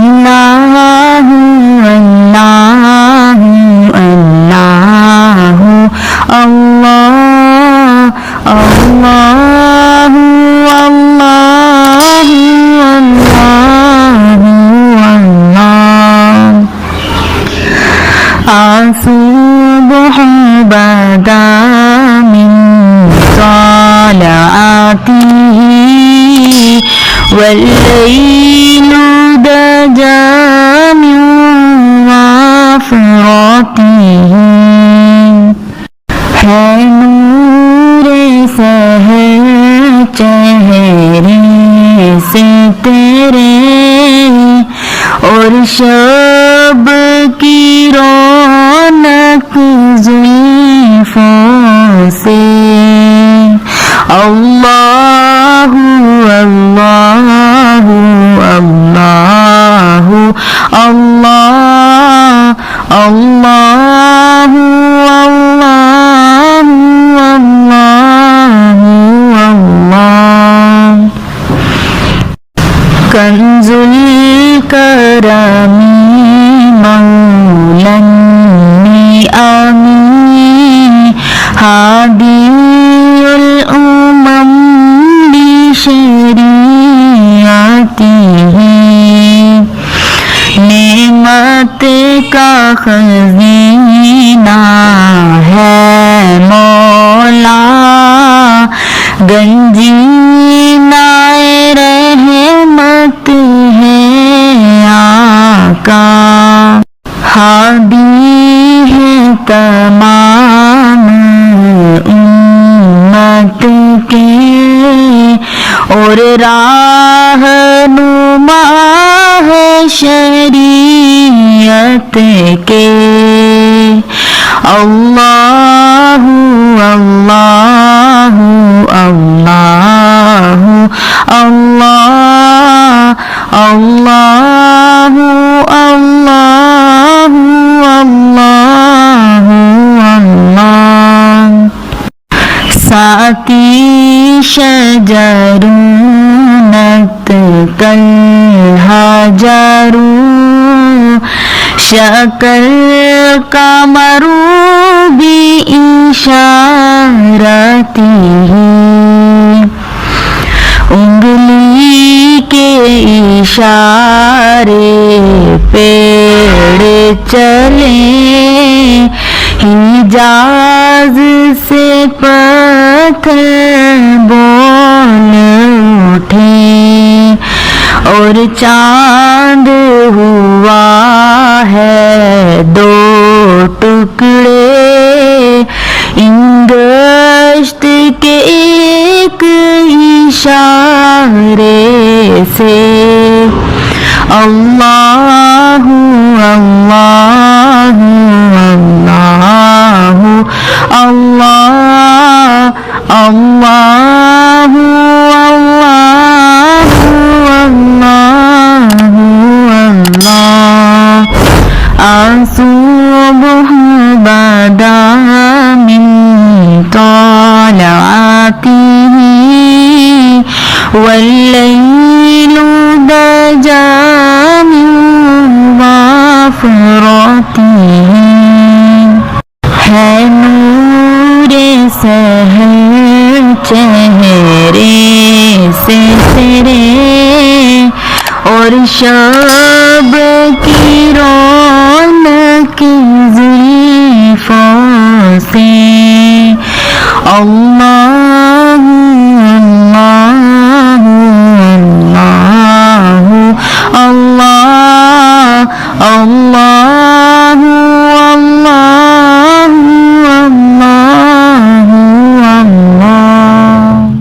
Allahu Allahu Allahu Allah Allahu Allahu Allahu Allah As-subhu bada min salatihi wal-laylu daja min wafratihi ہے نور سحر چہرے سے تیرے اور شب کی رونق زلفوں سے اللہ اللہ اللہ اللہ اللہ کنز الکرم مولا النعم ہادی الامم بشریعته نعمت کا خزینہ ہے مولا گنجینہ رحمت ہے آقا ہادی ہے تمام امت کے اور راہنما ہے شریعت کے اللہ اللہ اللہ اللہ اللہ اللہ اللہ اللہ ساتی شجرونت کل حجرو شکل قمرو بی اشارتی انگلی کے اشارے پیڑ چلے حجاز سے پتھر بول اٹھے اور چاند ہوا ہے دو ٹکڑے انگشت کے ایک اشارے سے اللہ اللہ اللہ اللہ اللہ اللہ الصبح بدا من طلعته والليل دجا من وفرته ہے نور سحر چہرے سے تیرے اور شب کی رونق زلفوں سے اللہ